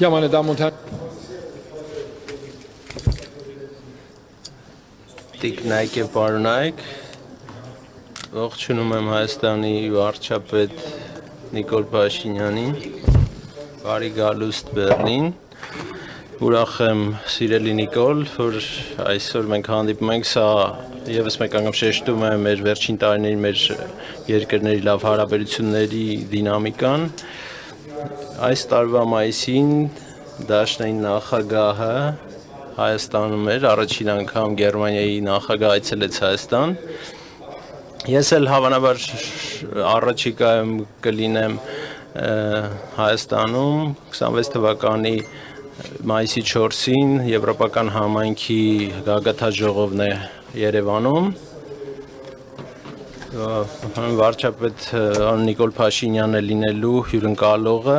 Ja, meine Damen und Herren. Տիկնայք եւ պարոնայք, ողջունում եմ Հայաստանի վարչապետ Նիկոլ Փաշինյանին, բարի գալուստ Բեռլին, ուրախ եմ սիրելի Նիկոլ, որ այսօր մենք հանդիպում ենք, սա եւս մեկ անգամ շեշտում է մեր վերջին տարիների մեր երկրների լավ հարաբերությունների դինամիկան, այս տարվա մայիսին Դաշնային նախագահը Հայաստանում էր, առաջին անգամ Գերմանիայի նախագահ այցելեց Հայաստան։ Ես էլ հավանաբար առաջիկայում կլինեմ Հայաստանում 26 թվականի մայիսի 4-ին Եվրոպական համայնքի գագաթաժողովն է Երևանում։ Վարչապետ Նիկոլ Փաշինյանն է լինելու հյուրընկալողը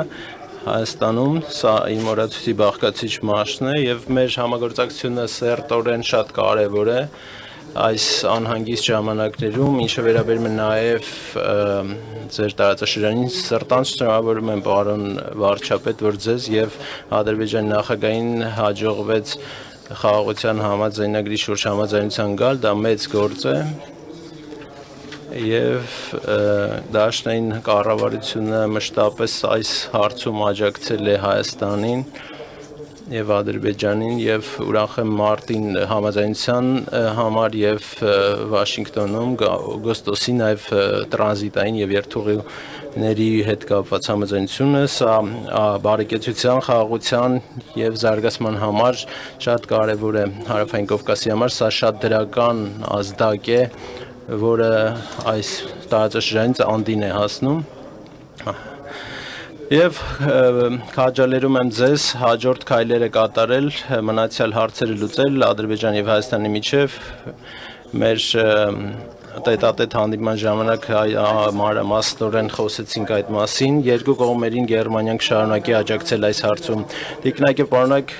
Հայաստանում, սա իմ օրացույցի բաղկացիչ մասն է եւ մեր համագործակցությունը սերտորեն շատ կարեւոր է այս անհանգիստ ժամանակներում, ինչը վերաբերում է նաեւ ձեր տարածաշրջանին, սրտանց շնորհավորում եմ պարոն վարչապետ, որ ձեզ եւ Ադրբեջանի նախագահին հաջողվեց խաղաղության համաձայնագրի շուրջ համաձայնության գալ, դա մեծ գործ է։ Եվ Դաշնային կառավարությունը մշտապես այս հարցում աջակցել է Հայաստանին եւ Ադրբեջանին եւ ուրախ եմ մարտին համաձայնության համար եւ Վաշինգտոնում օգոստոսի նաեւ տրանզիտային եւ երթուղիների հետ կապված համաձայնությունը, սա բարեկեցության, խաղաղության եւ զարգացման համար շատ կարեւոր է Հարավային Կովկասի համար, սա շատ դրական ազդակ է, որը այս տարածաշրջանից անդին է հասնում եւ քաջալերում եմ ձեզ հաջորդ քայլերը կատարել, մնացյալ հարցերը լուծել Ադրբեջանի եւ Հայաստանի միջեւ մեր տետատետ հանդիպման ժամանակ մանրամասնորեն խոսեցինք այդ մասին, երկու կողմերին Գերմանիան կշարունակի աջակցել այս հարցում։ Տիկնայք եւ պարոնայք,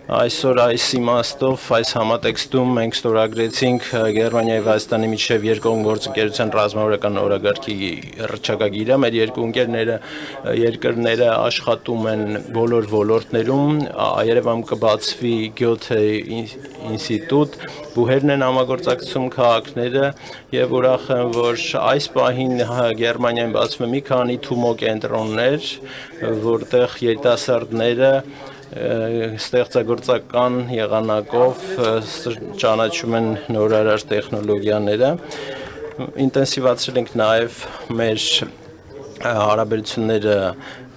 այսօր այս իմաստով, այս համատեքստում մենք ստորագրեցինք Գերմանիայի եւ Հայաստանի միջև երկկողմ գործընկերության ռազմավարական օրագարկի հռչակագիրը, մեր երկու երկրները աշխատում են բոլոր ոլորտներում, Երևանում կբացվի Գյոթե ինստիտուտ, բուհերն են համագործակցում քաղաքները եւ ուրախ եմ, որ այս պահին Գերմանիայում բացվում է մի քանի Թումո կենտրոններ, որտեղ երիտասարդները ստեղծագործական եղանակով ճանաչում են նորարար տեխնոլոգիաները, ինտենսիվացրել ենք նաև մեր հարաբերությունները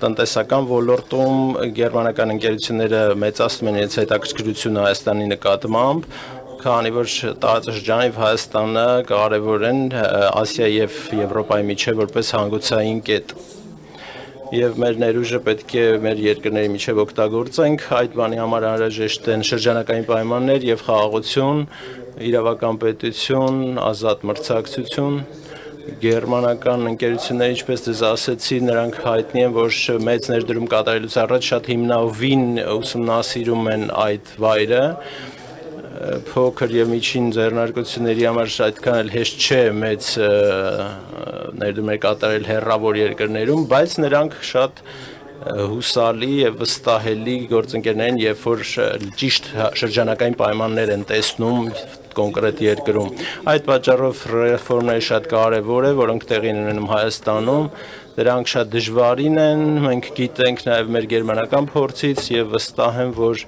տնտեսական ոլորտում, գերմանական ընկերությունները մեծացնում են իրենց հետաքրքրությունը Հայաստանի նկատմամբ, քանի որ տարածաշրջանը եւ Հայաստանը կարեւոր են Ասիայի եւ Եվրոպայի միջեւ որպես հանգուցային կետ։ Եվ մեր ներուժը պետք է մեր երկրների միջև օգտագործենք, այդ բանի համար անհրաժեշտ են շրջանակային պայմաններ եւ խաղաղություն, իրավական պետություն, ազատ մրցակցություն, գերմանական ընկերությունները, ինչպես դες ասեցի, նրանք հայտնի են, որ մեծ ներդրում կատարելուց առաջ շատ հիմնավին ուսումնասիրում են այդ վայրը, փոքր եւ միջին ձեռնարկությունների համար այդքան էլ հեշտ չէ մեծ ներդրումներ կատարել հեռավոր երկրներում, բայց նրանք շատ հուսալի եւ վստահելի գործընկերներ են, երբ որ ճիշտ շրջանակային պայմաններ են տեսնում կոնկրետ երկրում։ Այդ պատճառով ռեֆորմները շատ կարեւոր է, որոնք տեղի են ունենում Հայաստանում, դրանք շատ դժվարին են, մենք գիտենք նաեւ մեր գերմանական փորձից եւ վստահ եմ, որ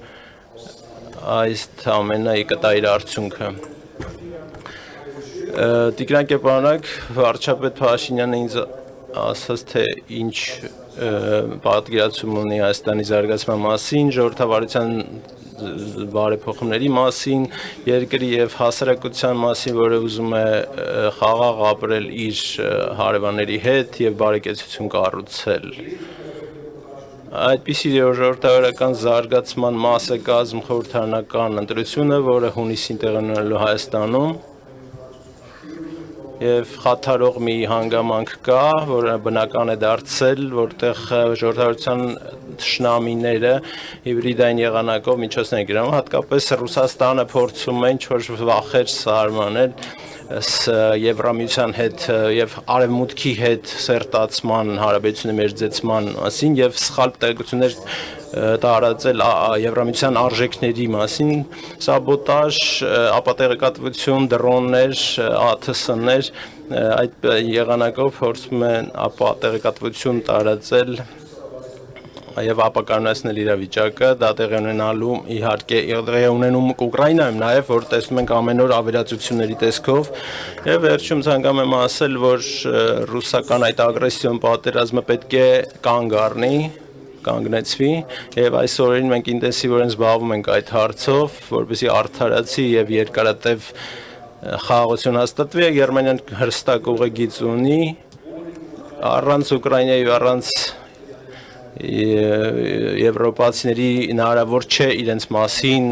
այս ամենը կտա իր արդյունքը։ Տիկնայք եւ պարոնայք, վարչապետ Փաշինյանը ինձ ասաց, թե ինչ պատկերացում ունի Հայաստանի զարգացման մասին, ժողովրդավարության բարեփոխումների մասին, երկրի եւ հասարակության մասին, որը ուզում է խաղաղ ապրել իր հարևանների հետ եւ բարեկեցություն կառուցել։ Այդպիսի ժողովրդավարական զարգացման մաս է կազմում խորհրդարանական ընտրությունը, որը հունիսին տեղի ունենալու Հայաստանում եւ խաթարող մի հանգամանք կա, որը բնական է դարձել, որտեղ ժողովրդավարության թշնամիները հիբրիդային եղանակով միջոցներ գրում, հատկապես Ռուսաստանը փորձում է ինչ-որ վախեր սարմանել Եվրամիության հետ եւ արևմուտքի հետ սերտացման հարաբերությունների մերձեցման մասին եւ սխալ տեղեկություններ տարածել Եվրամիության արժեքների մասին, սաբոտաժ, ապատեղեկատվություն, դրոններ, ԱԹՍ-ներ, այդ եղանակով փորձում են ապատեղեկատվություն տարածել եւ ապակայունացնել իրավիճակը, դա տեղի ունենալու իհարկե տեղի ունենում Ուկրաինայում նաեւ, որ տեսնում ենք ամեն օր ավերածությունների տեսքով եւ վերջում ցանկանում եմ ասել, որ ռուսական այդ ագրեսիոն պատերազմը պետք է կանգ առնի, կանգնեցվի եւ այս օրերին մենք ինտենսիվորեն զբաղվում ենք այդ հարցով, որպեսզի արդարացի եւ երկարատև խաղաղություն հաստատվի, Գերմանիան հստակ ուղեգիծ ունի առանց Ուկրաինայի եւ առանց Եվրոպացիների հնարավոր չէ իրենց մասին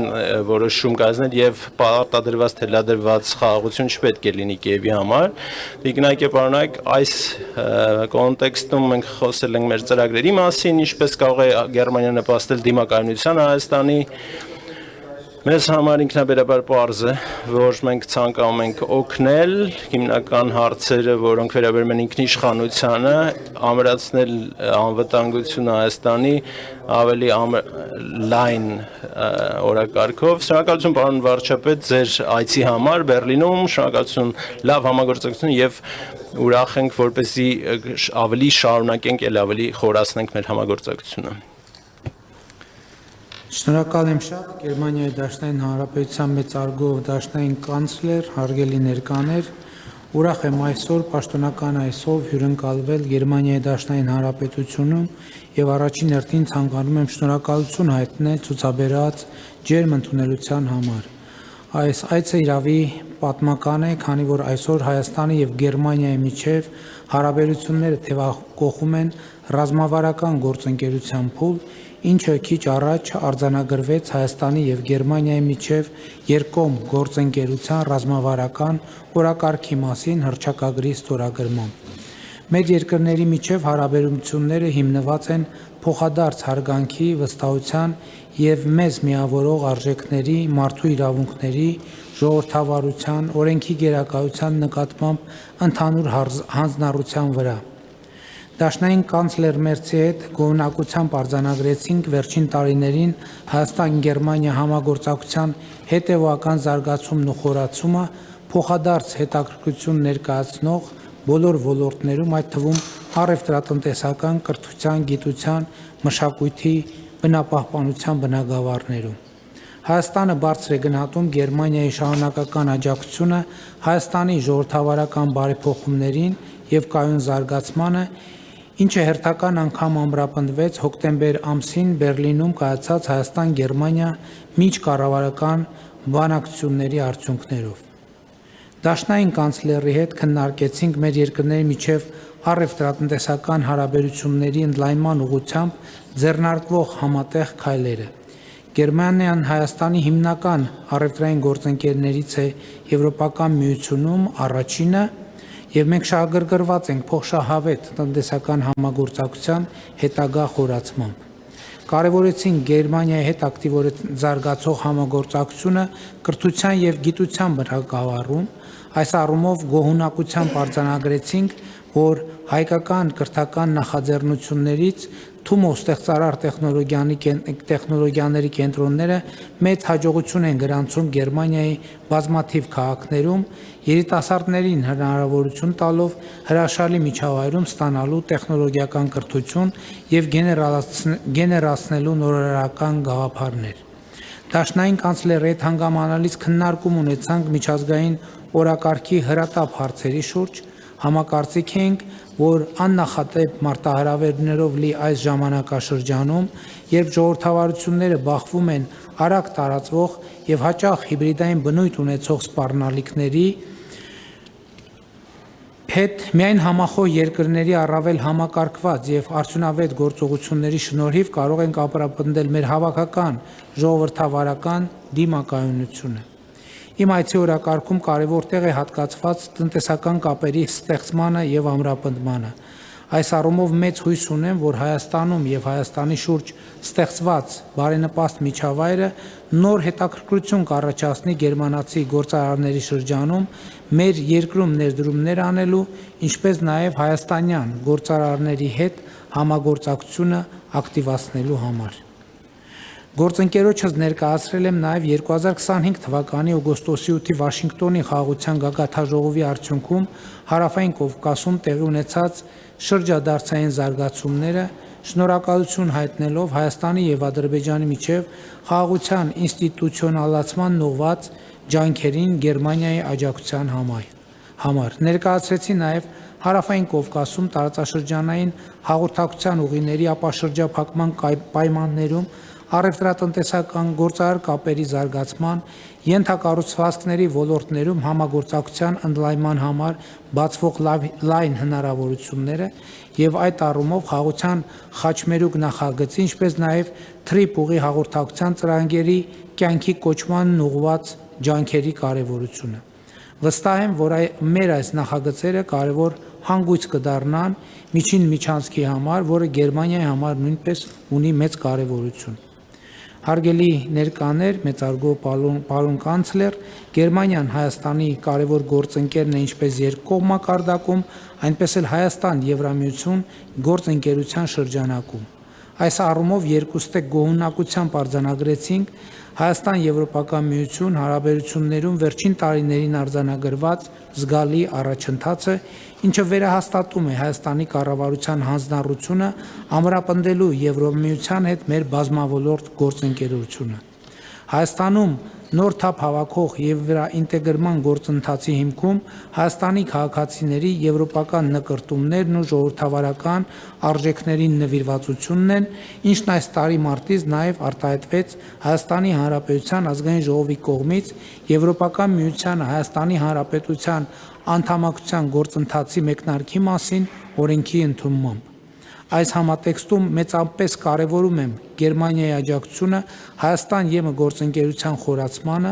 որոշում կայացնել եւ պարտադրված թելադրված խաղաղություն չպետք է լինի Կիևի համար։ Տիկնակե պարոնայք, այս կոնտեքստում մենք խոսել ենք մեր ծրագրերի մասին, ինչպես կարող է Գերմանիան նպաստել դիմակայունության Հայաստանի։ Մեզ համար ինքնաբերաբար պարզ է, որ մենք ցանկանում ենք օգնել հիմնական հարցերը, որոնք վերաբերում են ինքնիշխանությանը, ամրացնել անվտանգությունը Հայաստանի ավելի լայն օրակարգով։ Շնորհակալություն պարոն վարչապետ ձեր այցի համար Բեռլինում, շնորհակալություն լավ համագործակցություն եւ ուրախ ենք, որպեսզի ավելի շարունակենք, ավելի խորացնենք մեր համագործակցությունը։ Շնորհակալ եմ շատ Գերմանիայի Դաշնային Հանրապետության մեծարգո դաշնային կանցլեր, հարգելի ներկաներ, ուրախ եմ այսօր պաշտոնական այսով հյուրընկալվել Գերմանիայի Դաշնային Հանրապետությունում եւ առաջին հերթին ցանկանում եմ շնորհակալություն հայտնել ցուցաբերած ջերմ ընդունելության համար։ Այս այցը իրավի պատմական է, քանի որ այսօր Հայաստանի եւ Գերմանիայի միջև հարաբերությունները թևակողում են ռազմավարական գործընկերության փուլ, ինչը քիչ առաջ արձանագրվեց Հայաստանի եւ Գերմանիայի միջև երկկողմ գործընկերության ռազմավարական օրակարգի մասին հռչակագրի ստորագրմամբ։ Մեր երկրների միջև հարաբերությունները հիմնված են փոխադարձ հարգանքի, վստահության եւ մեզ միավորող արժեքների, մարդու իրավունքների, ժողովրդավարության, օրենքի գերակայության նկատմամբ ընդհանուր հանձնառության վրա։ Դաշնային կանցլեր Մերցի հետ գոհունակությամբ արձանագրեցինք վերջին տարիներին Հայաստան-Գերմանիա համագործակցության հետևողական զարգացումն ու խորացումը, փոխադարձ հետաքրքրություն ներկայացնող բոլոր ոլորտներում, այդ թվում առևտրատնտեսական, կրթության, գիտության, մշակույթի, բնապահպանության բնագավառներում։ Հայաստանը բարձր է գնահատում Գերմանիայի շարունակական աջակցությունը Հայաստանի ժողովրդավարական բարեփոխումներին եւ կայուն զարգացմանը, ինչը հերթական անգամ ամրապնդվեց հոկտեմբեր ամսին Բեռլինում կայացած Հայաստան-Գերմանիա միջկառավարական բանակցությունների արդյունքներով։ Դաշնային կանցլերի հետ քննարկեցինք մեր երկրների միջև առևտրատնտեսական հարաբերությունների ընդլայնման ուղղությամբ ձեռնարկվող համատեղ քայլերը։ Գերմանիան Հայաստանի հիմնական առևտրային գործընկերներից է Եվրոպական միությունում առաջինը, եւ մենք շահագրգռված ենք փոխշահավետ տնտեսական համագործակցության հետագա խորացմամբ։ Կարևորեցինք Գերմանիայի հետ ակտիվորեն զարգացող համագործակցությունը կրթության եւ գիտության բնագավառում, այս առումով գոհունակությամբ արձանագրեցինք, որ հայկական կրթական նախաձեռնություններից Թումո ստեղծարար տեխնոլոգիաների կենտրոնները մեծ հաջողություն են գրանցում Գերմանիայի բազմաթիվ քաղաքներում, երիտասարդներին հնարավորություն տալով հրաշալի միջավայրում ստանալու տեխնոլոգիական կրթություն եւ գեներացնելու նորարարական գաղափարներ։ Դաշնային կանցլերի հետ հանգամանալից քննարկում ունեցանք միջազգային օրակարգի հրատապ հարցերի շուրջ, համակարծիք ենք, որ աննախադեպ մարտահրավերներով լի այս ժամանակաշրջանում, երբ ժողովրդավարությունները բախվում են արագ տարածվող եւ հաճախ հիբրիդային բնույթ ունեցող սպառնալիքների հետ միայն համախոհ երկրների առավել համակարգված եւ արդյունավետ գործողությունների շնորհիվ կարող ենք ապրապնդել մեր հավաքական ժողովրդավարական դիմակայունությունը։ Իմ այցի օրակարգում կարևոր տեղ է հատկացված տնտեսական կապերի ստեղծմանը եւ ամրապնդմանը։ Այս առումով մեծ հույս ունեմ, որ Հայաստանում եւ Հայաստանի շուրջ ստեղծված բարենպաստ միջավայրը նոր հետաքրքրություն կառաջացնի գերմանացի գործարարների շրջանում մեր երկրում ներդրումներ անելու, ինչպես նաեւ հայաստանյան գործարարների հետ համագործակցությունը ակտիվացնելու համար։ Գործընկերոջս ներկայացրել եմ նաև 2025 թվականի օգոստոսի 8-ի Վաշինգտոնի խաղաղության գագաթաժողովի արդյունքում Հարավային Կովկասում տեղի ունեցած շրջադարձային զարգացումները, շնորհակալություն հայտնելով Հայաստանի եւ Ադրբեջանի միջև խաղաղության ինստիտուցիոնալացման ուղղված ջանքերին Գերմանիայի աջակցության համար ներկայացրեցի նաև Հարավային Կովկասում տարածաշրջանային հաղորդակցության ուղիների ապաշրջափակման պայմաններում առևտրատնտեսական գործարար կապերի զարգացման, ենթակառուցվածքների ոլորտներում համագործակցության ընդլայնման համար բացվող լայն հնարավորությունները եւ այդ առումով խաղաղության խաչմերուկ նախագծի, ինչպես նաեւ թրիպ ուղի հաղորդակցության ծրագրերի կյանքի կոչմանն ուղղված ջանքերի կարեւորությունը։ Վստահ եմ, որ մեր այս նախագծերը կարևոր հանգույց կդառնան միջին միջանցքի համար, որը Գերմանիայի համար նույնպես ունի մեծ կարևորություն։ Հարգելի ներկաներ, մեծարգո պարոն կանցլեր, Գերմանիան Հայաստանի կարևոր գործընկերն է ինչպես երկկողմ մակարդակում, այնպես էլ Հայաստան-Եվրամիություն գործընկերության շրջանակում։ Այս առումով երկուստեք գոհունակությամբ արձանագրեցինք Հայաստան-Եվրոպական միություն հարաբերություններում վերջին տարիներին արձանագրված զգալի առաջընթացը, ինչը վերահաստատում է Հայաստանի կառավարության հանձնառությունը ամրապնդելու Եվրոմիության հետ մեր բազմավոլորտ գործընկերությունը։ Հայաստանում նոր թափ հավաքող եւ վերաինտեգրման գործընթացի հիմքում Հայաստանի քաղաքացիների եվրոպական նկրտումներն ու ժողովրդավարական արժեքներին նվիրվածությունն են, ինչն այս տարի մարտից նաեւ արտահայտվեց Հայաստանի Հանրապետության ազգային ժողովի կողմից Եվրոպական միության Հայաստանի Հանրապետության անդամակցության գործընթացի մեկնարկի մասին օրենքի ընդունմամբ։ Այս համատեքստում մեծապես կարևորում եմ Գերմանիայի աջակցությունը Հայաստան-ԵՄ գործընկերության խորացմանը,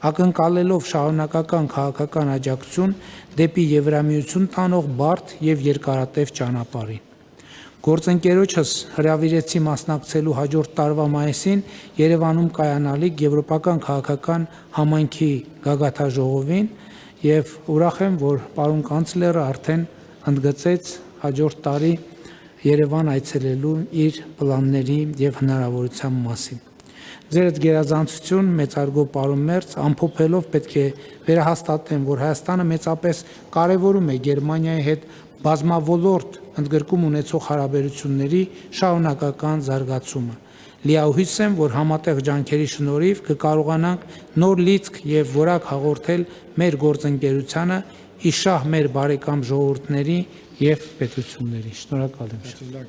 ակնկալելով շարունակական քաղաքական աջակցություն դեպի Եվրամիություն տանող բարդ եւ երկարատև ճանապարհին։ Գործընկերոջս հրավիրեցի մասնակցելու հաջորդ տարվա մայիսին Երևանում կայանալիք Եվրոպական քաղաքական համայնքի գագաթաժողովին եւ ուրախ եմ, որ պարոն կանցլերը արդեն ընդգծեց հաջորդ տարի Երևան այցելելու իր պլանների եւ հնարավորության մասին։ Ձերդ գերազանցություն, մեծարգո պարոն Մերձ, ամփոփելով պետք է վերահաստատեմ, որ Հայաստանը մեծապես կարևորում է Գերմանիայի հետ բազմավոլորտ ընդգրկում ունեցող հարաբերությունների շարունակական զարգացումը։ Լիահույս եմ, որ համատեղ ջանքերի շնորհիվ կկարողանանք նոր լիցք եւ որակ հաղորդել մեր գործընկերությանը իշահ մեր բարեկամ ժողովուրդների եւ պետությունների։ Շնորհակալ եմ։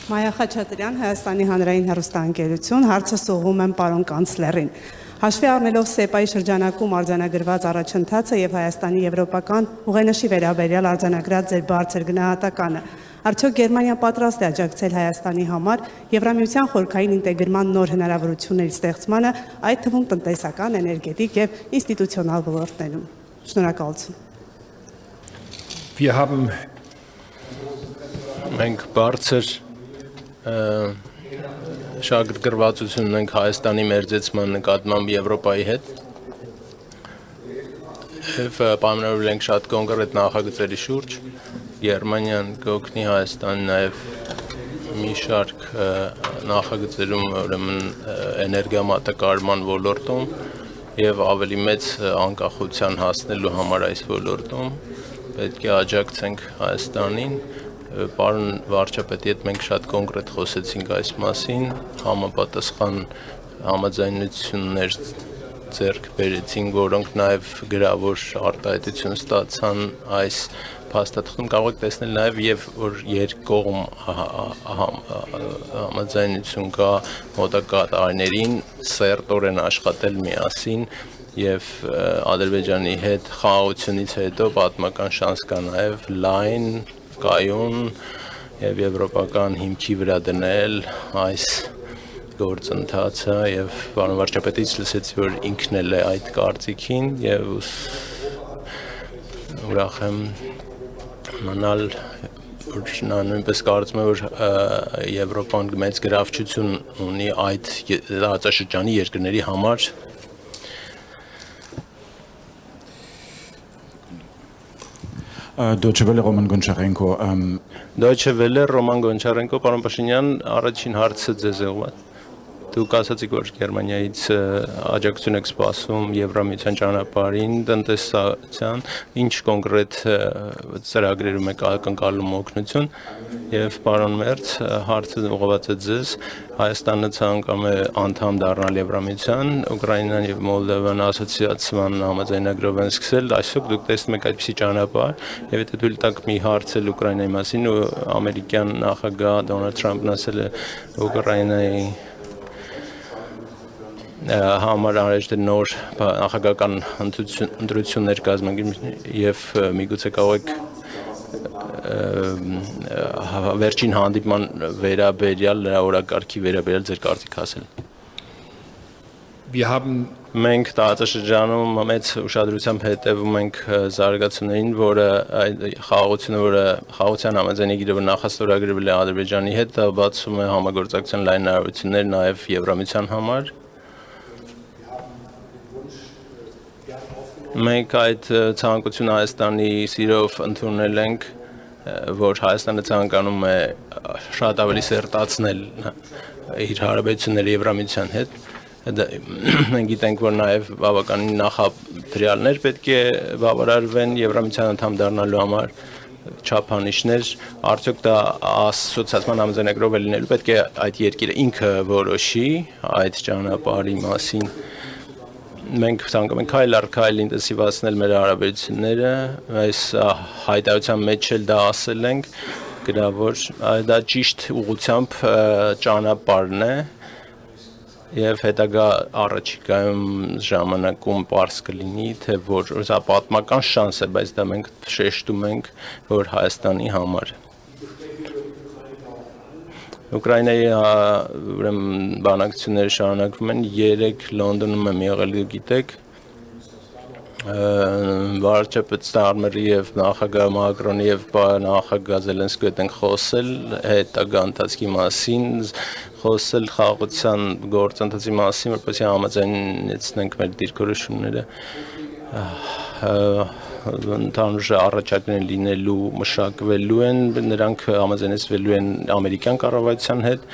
Մայա Խաչատրյան, Հայաստանի հանրային հեռուստաընկերություն, հարցը սողում եմ պարոն կանցլերին։ Հաշվի առնելով ՍԵՊԱ-ի շրջանակում արձանագրված առաջընթացը եւ Հայաստանի եվրոպական ուղենշի վերաբերյալ արձանագրած ձեր բարձր գնահատականը, արդյոք Գերմանիան պատրաստ է աջակցել Հայաստանի համար Եվրամիության խորքային ինտեգրման նոր հնարավորությունների ստեղծմանը, այդ թվում տնտեսական, էներգետիկ եւ ինստիտուցիոնալ ոլորտներում։ Շնորհակալություն։ Մենք բարձր շահագրգռվածություն ունենք Հայաստանի մերձեցման նկատմամբ Եվրոպայի հետ եւ պայմանավորվել ենք շատ կոնկրետ նախագծերի շուրջ։ Գերմանիան կօգնի Հայաստան նաեւ մի շարք նախագծերում, ուրեմն էներգամատակարարման ոլորտում եւ ավելի մեծ անկախության հասնելու համար այս ոլորտում պետք է աջակցենք Հայաստանին։ Պարոն վարչապետի հետ մենք շատ կոնկրետ խոսեցինք այս մասին, համապատասխան համաձայնություններ ձեռք բերեցինք, որոնք նաև գրավոր արտահայտություն ստացան այս փաստաթղթում, կարող եք տեսնել նաև եւ որ երկկողմ համաձայնություն կա մոտակա տարիներին սերտորեն աշխատել միասին եւ Ադրբեջանի հետ խաղաղությունից հետո պատմական շանս կա նաև լայն կայուն եւ եվրոպական հիմքի վրա դնել այս գործընթացը եւ պարոն վարչապետից լսեցի, որ ինքն էլ է այդ կարծիքին եւ ուրախ եմ մնալ, որ նա նույնպես կարծում է, որ Եվրոպան մեծ գրավչություն ունի այդ տարածաշրջանի երկրների համար։ Deutsche Welle, Roman Goncharenko. Deutsche Welle, Roman Goncharenko, պարոն Փաշինյան, առաջին հարցը ձեզ եղավ։ Դուք ասացիք, որ Գերմանիայից աջակցություն եք սպասում Եվրամիության ճանապարհին, տնտեսության, ինչ կոնկրետ ծրագրերում եք ակնկալում օգնություն եւ պարոն Մերց, հարցը ուղղված է ձեզ, Հայաստանը ցանկանում է անդամ դառնալ Եվրամիության, Ուկրաինան եւ Մոլդովան ասոցիացիան համաձայնագրով են սկսել, այսօր դուք տեսնում եք այդպիսի ճանապարհ եւ եթե թույլ տաք մի հարցել Ուկրաինայի մասին ու ամերիկյան նախագահ Դոնալդ Թրամփն ասել է Ուկրաինայի համար արժե նոր նախագահական ընտրություններ կազմակերպել եւ միգուցե կարող եք վերջին հանդիպման վերաբերյալ նրա օրակարգի վերաբերյալ ձեր կարծիք ասել։ Մենք տարածաշրջանում մեծ ուշադրությամբ հետևում ենք զարգացումներին, որը խաղաղությունը, որը խաղաղության համաձայնագիրը նախաստորագրվել է Ադրբեջանի հետ, բացում է համագործակցության լայն հնարավորություններ նաև Եվրամիության համար։ Մենք այդ ցանկությունը Հայաստանի սիրով ընդունել ենք, որ Հայաստանը ցանկանում է շատ ավելի սերտացնել իր հարաբերությունները Եվրամիության հետ։ Մենք գիտենք, որ նաև բավականին նախադրյալներ պետք է բավարարվեն Եվրամիության անդամ դառնալու համար չափանիշներ, արդյոք դա ասոցիացիան համաձայնագրով լինելու պետք է այդ երկիրը ինքը որոշի այդ ճանապարհի մասին։ Մենք ցանկանում ենք քայլ առ քայլ ինտենսիվացնել մեր հարաբերությունները, այս հայտարարության մեջ էլ դա ասել ենք, գրավոր դա ճիշտ ուղղությամբ ճանապարհն է եւ հետագա առաջիկայում ժամանակում պարզ կլինի, թե որ սա պատմական շանս է, բայց դա մենք շեշտում ենք, որ Հայաստանի համար Ուկրաինայի ուրեմն բանակցությունները շարունակվում են 3 Լոնդոնում եմ եղել, գիտեք, վարչապետ Ստարմերի եւ նախագահ Մակրոնի եւ նախագահ Զելենսկիի հետ ենք խոսել հետագա ընթացքի մասին, խոսել խաղաղության գործընթացի մասին, որպեսզի համաձայնեցնենք մեր դիրքորոշումները ընդհանուր առաջարկներ լինելու մշակվելու են, նրանք համաձայնեցվելու են ամերիկյան կառավարության հետ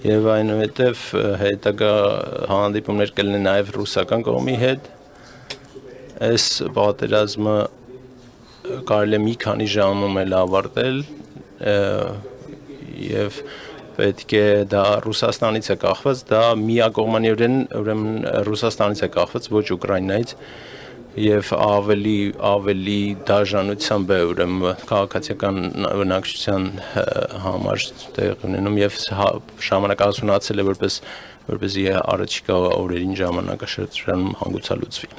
եւ այնուհետեւ հետագա հանդիպումներ կլինեն նաեւ ռուսական կողմի հետ։ Այս պատերազմը կարելի է մի քանի ժամում էլ ավարտել եւ պետք է դա Ռուսաստանից է կախված, դա միակողմանիորեն ուրեմն Ռուսաստանից է կախված, ոչ Ուկրաինայից եւ ավելի դաժանությամբ է ուրեմն քաղաքացիական բնակչության համար տեղ ունենում եւ ժամանակահասունացել է որպեսզի առաջիկա օրերին ժամանակաշրջանում հանգուցալուծվի։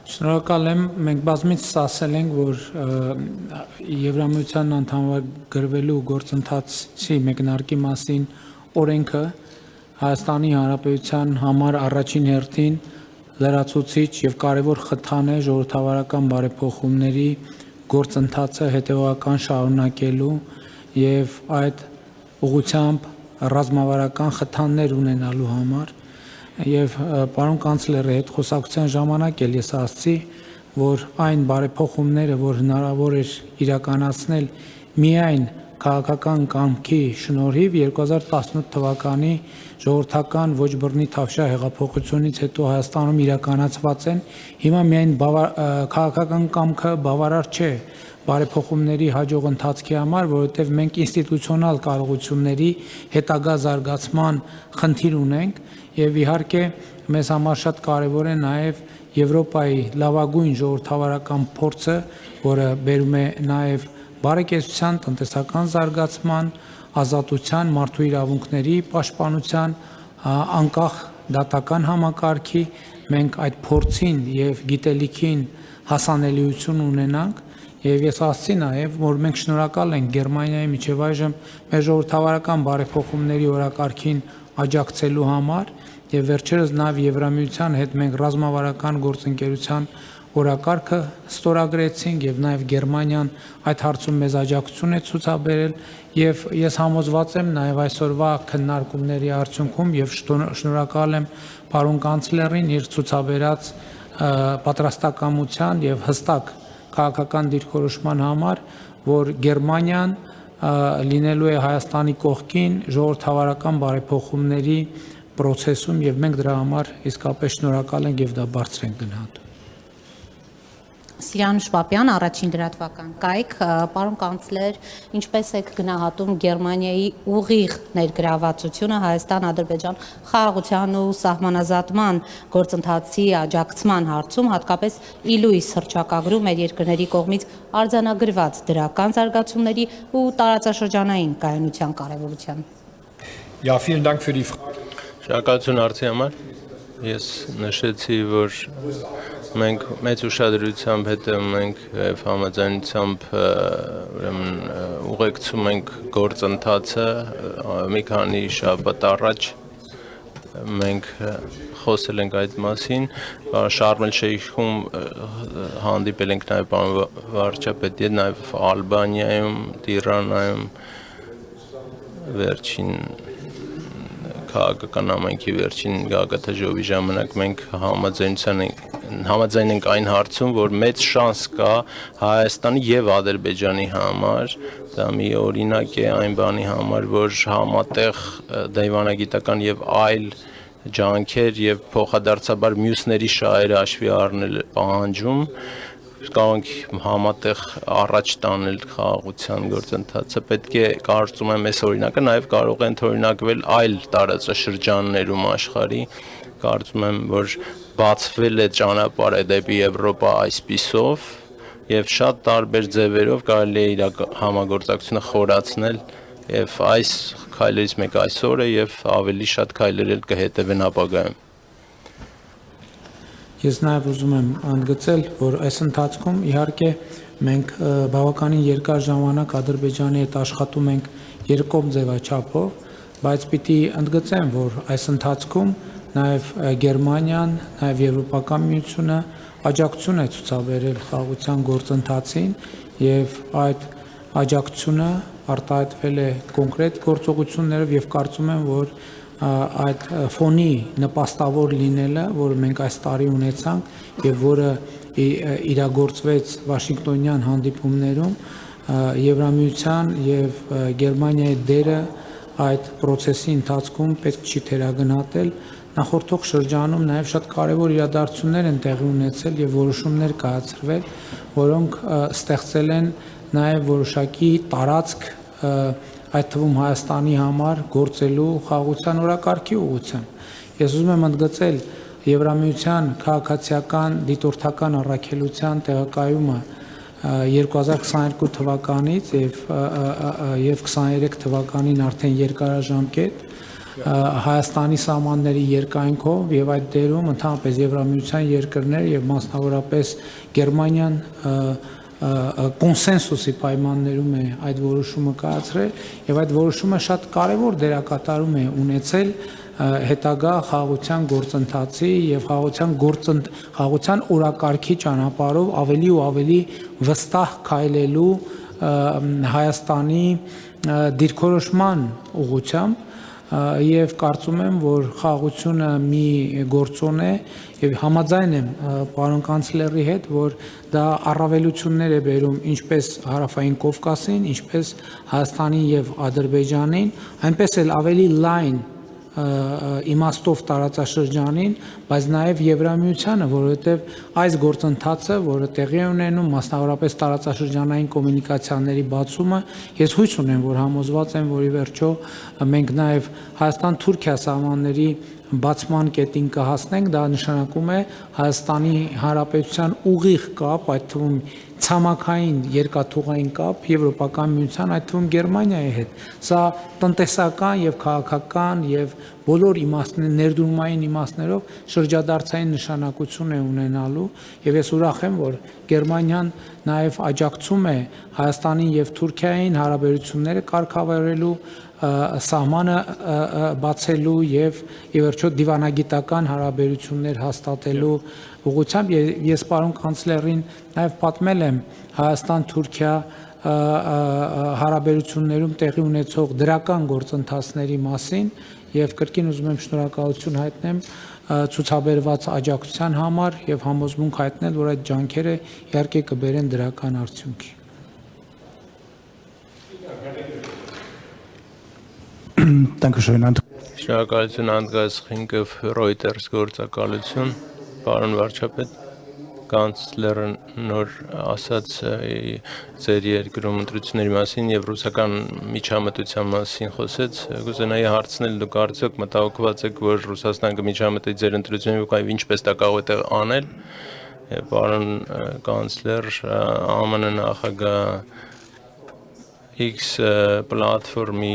Շնորհակալ եմ, մենք բազմիցս ասել ենք, որ Եվրամիության անդամագրվելու գործընթացի մեկնարկի մասին օրենքը Հայաստանի Հանրապետության համար առաջին հերթին լրացուցիչ եւ կարեւոր խթան է ժողովրդավարական բարեփոխումների գործընթացը հետեւական շարունակելու եւ այդ ուղղությամբ ռազմավարական խթաններ ունենալու համար եւ պարոն կանցլերի հետ խոսակցության ժամանակ էլ ես ասացի, որ այն բարեփոխումները, որ հնարավոր էր իրականացնել միայն քաղաքական կամքի շնորհիվ 2018 թվականի ժողովրդական ոչ բռնի Թավշյա հեղափոխությունից հետո Հայաստանում իրականացված են, հիմա միայն քաղաքական կամքը բավարար չէ բարեփոխումների հաջող ընթացքի համար, որովհետև մենք ինստիտուցիոնալ կարողությունների հետագա զարգացման խնդիր ունենք եւ իհարկե մեզ համար շատ կարեւոր է նաեւ Եվրոպայի լավագույն ժողովրդավարական փորձը, որը բերում է նաեւ բարեկեցության, տնտեսական զարգացման, ազատության, մարդու իրավունքների պաշտպանության, անկախ դատական համակարգի, մենք այդ փորձին եւ գիտելիքին հասանելիություն ունենանք եւ ես ասացի նաեւ, որ մենք շնորհակալ ենք Գերմանիայի միջև այժմ մեր ժողովրդավարական բարեփոխումների օրակարգին աջակցելու համար եւ վերջերս նաեւ Եվրամիության հետ մենք ռազմավարական գործընկերության օրակարգը ստորագրեցինք եւ նաեւ Գերմանիան այդ հարցում մեզ աջակցություն է ցուցաբերել եւ ես համոզված եմ նաեւ այսօրվա քննարկումների արդյունքում եւ շնորհակալ եմ պարոն կանցլերին իր ցուցաբերած պատրաստակամության եւ հստակ քաղաքական դիրքորոշման համար, որ Գերմանիան լինելու է Հայաստանի կողքին ժողովրդավարական բարեփոխումների process-ում եւ մենք դրա համար իսկապես շնորհակալ ենք եւ դա բարձր ենք գնահատում։ Սիրան Շպապյան, առաջին դրատվական կայք, պարոն կանցլեր, ինչպես եք գնահատում Գերմանիայի ուղիղ ներգրավվածությունը Հայաստան-Ադրբեջան խաղաղության ու սահմանազատման գործընթացի աջակցման հարցում, հատկապես իլույս հռչակագրում մեր երկրների կողմից արձանագրված դրական զարգացումների ու տարածաշրջանային կայունության կարևորության։ Ja, vielen Dank für die Frage. Շնորհակալություն հարցի համար։ Ես նշեցի, որ մենք մեծ ուշադրությամբ հետևում ենք եւ համաձայնությամբ ուրեմն ուղեկցում ենք գործընթացը մի քանի շաբաթ առաջ մենք խոսել ենք այդ մասին, Շարմ էլ-Շեյխում հանդիպել ենք նաեւ պարոն վարչապետի հետ, նաեւ Ալբանիայում, Տիրանայում վերջին քաղաքական ամենքի վերջին գագաթաժողովի ժամանակ մենք համաձայն ենք այն հարցում, որ մեծ շանս կա Հայաստանի եւ Ադրբեջանի համար, դա մի օրինակ է այն բանի համար, որ համատեղ դիվանագիտական եւ այլ ջանքեր եւ փոխադարձաբար մյուսների շահերը հաշվի առնել պահանջում կարող ենք համատեղ առաջ տանել խաղաղության գործընթացը, պետք է կարծում եմ այս օրինակը նաև կարող են օրինակվել այլ տարածաշրջաններում աշխարհի, կարծում եմ, որ բացվել է ճանապարհը դեպի Եվրոպա այսպիսով եւ շատ տարբեր ձևերով կարելի է իր համագործակցությունը խորացնել եւ այս քայլերից մեկը այսօր է եւ ավելի շատ քայլեր էլ կհետևեն ապագայում։ Ես նաև ուզում եմ ընդգծել, որ այս ընթացքում իհարկե մենք բավականին երկար ժամանակ Ադրբեջանի հետ աշխատում ենք երկկողմ ձևաչափով, բայց պիտի ընդգծեմ, որ այս ընթացքում նաև Գերմանիան, նաև Եվրոպական միությունը աջակցություն է ցուցաբերել խաղաղության գործընթացին եւ այդ աջակցությունը արտահայտվել է կոնկրետ գործողություններով եւ կարծում եմ, որ այդ ֆոնի նպաստավոր լինելը, որը մենք այս տարի ունեցանք եւ որը իրագործվեց Վաշինգտոնյան հանդիպումներում, Եվրամիության եւ Գերմանիայի դերը այդ process-ի ընթացքում պետք չի թերագնահատել։ Նախորդող շրջանում նաեւ շատ կարեւոր իրադարձություններ են տեղի ունեցել եւ որոշումներ կայացրվել, որոնք ստեղծել են նաեւ որոշակի տարածք այդ թվում Հայաստանի համար գործելու խաղաղության օրակարգի ուղղությամբ։ Ես ուզում եմ ընդգծել Եվրամիության քաղաքացիական դիտորդական առաքելության տեղակայումը 2022 թվականից եւ 23 թվականին արդեն երկարաժամկետ Հայաստանի սահմանների երկայնքով եւ այդ դերում ընդհանրապես Եվրամիության երկրներ եւ մասնավորապես Գերմանիան կոնսենսուսի պայմաններում է այդ որոշումը կայացրել եւ այդ որոշումը շատ կարեւոր դերակատարում է ունեցել հետագա խաղաղության գործընթացի եւ խաղաղության օրակարգի ճանապարհով ավելի ու ավելի վստահ քայլելու Հայաստանի դիրքորոշման ուղղությամբ եւ կարծում եմ, որ խաղաղությունը մի գործոն է եւ համաձայն եմ պարոն կանցլերի հետ, որ դա առավելություններ է բերում ինչպես Հարավային Կովկասին, ինչպես Հայաստանին եւ Ադրբեջանին, այնպես էլ ավելի լայն իմաստով տարածաշրջանին, բայց նաև Եվրամիությանը, որովհետև այս գործընթացը, որը տեղի է ունենում, մասնավորապես տարածաշրջանային կոմունիկացիաների բացումը, ես հույս ունեմ, որ համոզված եմ, որ ի վերջո մենք նաև Հայաստան-Թուրքիա սահմանների բացման կետին կհասնենք, դա նշանակում է Հայաստանի Հանրապետության ուղիղ կապ, այդ թվում ցամաքային երկաթուղային կապ Եվրոպական միության, այդ թվում Գերմանիայի հետ։ Սա տնտեսական եւ քաղաքական եւ բոլոր ներդրումային իմաստներով շրջադարձային նշանակություն է ունենալու եւ ես ուրախ եմ, որ Գերմանիան նաեւ աջակցում է Հայաստանին եւ Թուրքիային հարաբերությունները կարգավորելու սահմանը բացելու եւ ի վերջո դիվանագիտական հարաբերություններ հաստատելու ուղղությամբ ես պարոն կանցլերին նաեւ պատմել եմ Հայաստան-Թուրքիա հարաբերություններում տեղի ունեցող դրական գործընթացների մասին եւ կրկին ուզում եմ շնորհակալություն հայտնեմ ցուցաբերված աջակցության համար եւ համոզմունք հայտնել, որ այդ ջանքերը իհարկե կբերեն դրական արդյունքի։ Dankeschön. Շնորհակալություն անդգասխինքով Reuters գործակալություն, պարոն վարչապետ, կանցլերը նոր ասաց ձեր երկրում ընտրությունների մասին եւ ռուսական միջամտության մասին խոսեց, կուզենայի հարցնել դուք արդյոք մտահոգված եք, որ Ռուսաստանը կմիջամտի ձեր ընտրություններին եւ ինչպես դա կարող է անել, պարոն կանցլեր, ԱՄՆ նախագահ X պլատֆորմի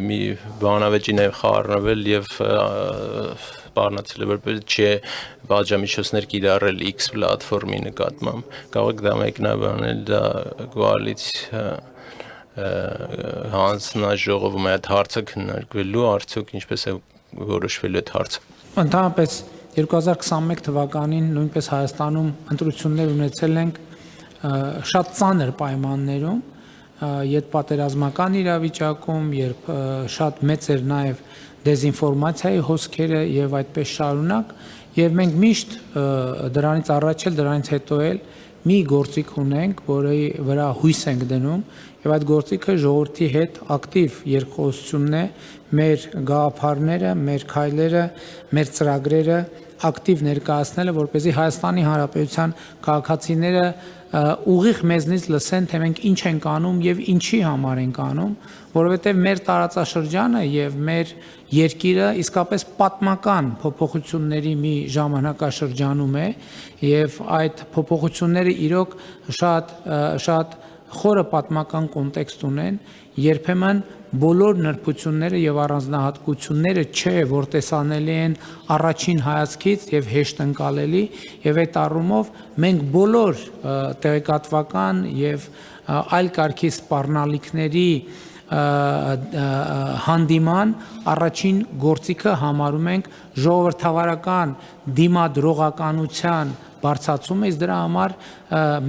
մի բանավեճի նաև խառնվել եւ բառնացել է որպես չէ բաժամիջոցներ կիրառել X պլատֆորմի նկատմամբ կարող եք դա մեկնաբանել դա կոալիցիա հանձնաժողովում այդ հարցը քննարկվելու արդյոք ինչպես է որոշվելու այդ հարցը Ընդհանրապես 2021 թվականին նույնպես Հայաստանում ընտրություններ ունեցել ենք շատ ծանր պայմաններում յետպատերազմական իրավիճակում, երբ շատ մեծ էր նաև դեզինֆորմացիայի հոսքերը եւ այդպես շարունակ, եւ մենք միշտ դրանից առաջ էլ դրանից հետո էլ մի գործիք ունենք, որի վրա հույս ենք դնում, եւ այդ գործիքը ժողովրդի հետ ակտիվ երկխոսությունն է, մեր գաղափարները, մեր քայլերը, մեր ծրագրերը ակտիվ ներկայացնելը, որպեսզի Հայաստանի Հանրապետության քաղաքացիները ուղիղ մեզնից լսեն, թե մենք ինչ ենք անում եւ ինչի համար ենք անում, որովհետեւ մեր տարածաշրջանը եւ մեր երկիրը իսկապես պատմական փոփոխությունների մի ժամանակաշրջանում է եւ այդ փոփոխությունները իրոք շատ խորը պատմական կոնտեքստ ունեն, երբեմն բոլոր նրբությունները եւ առանձնահատկությունները չէ, որ տեսանելի են առաջին հայացքից եւ հեշտ ընկալելի եւ այդ առումով մենք բոլոր տեղեկատվական եւ այլ կարգի սպառնալիքների հանդիման առաջին գործիքը համարում ենք ժողովրդավարական դիմադրողականության բարձրացումը, իսկ դրա համար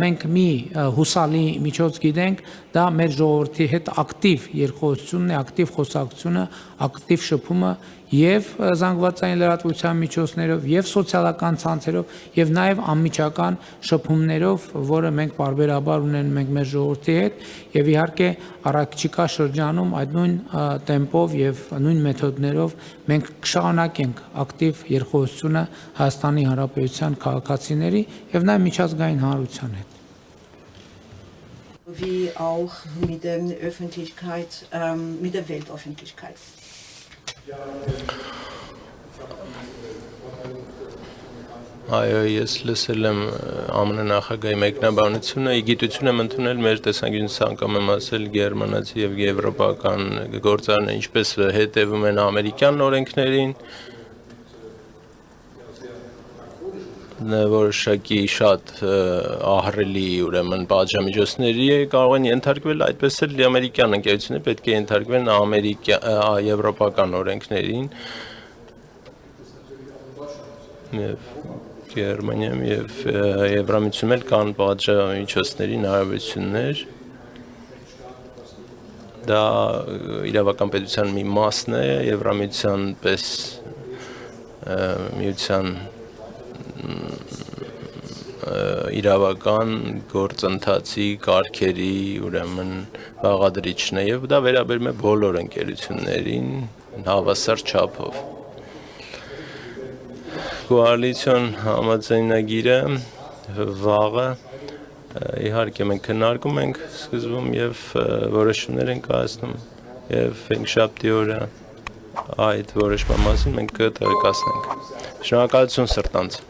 մենք մի հուսալի միջոց գիտենք, դա մեր ժողովրդի հետ ակտիվ երկխոսությունն է, ակտիվ խոսակցությունը, ակտիվ շփումը եւ զանգվածային լրատվության միջոցներով եւ սոցիալական ցանցերով եւ նաեւ անմիջական շփումներով, որը մենք բարբերաբար ունենք մենք մեր ժողովրդի հետ եւ իհարկե առաջիկա շրջանում այդ նույն տեմպով եւ նույն մեթոդներով մենք կշարունակենք ակտիվ երկխոսությունը Հայաստանի Հանրապետության քաղաքացիների եւ նաեւ միջազգային հանրության հետ wie auch mit der Öffentlichkeit, mit der Weltöffentlichkeit. Այո, ես լսել եմ ԱՄՆ նախագահի մեկնաբանությունը, իգիտություն եմ ընդունել մեր տեսանկյունից անգամ եմ ասել գերմանացի եւ եվրոպական գործարարները ինչպես հետևում են ամերիկյան օրենքներին որոշակի շատ ահռելի ուրեմն բաժամիջոցների կարող են ենթարկվել այդպես էլ ամերիկյան ընկերությունները պետք է ենթարկվեն եվրոպական օրենքներին Գերմանիայում եւ Եվրամիջոցում էլ կան բաժամիջոցների հնարավորություններ դա իրավական պետության մի մասն է Եվրամիջոցյան պես միության իրավական գործընթացի կարգերի ուրեմն բաղադրիչն է եւ դա վերաբերում է բոլոր ընկերություններին հավասար չափով կոալիցիոն համաձայնագիրը վաղը իհարկե մենք քննարկում ենք սկզբում եւ որոշումներ ենք կայացնում եւ հինգշաբթի օրը այդ որոշման մասին մենք կտեղեկացնենք շնորհակալություն սրտանց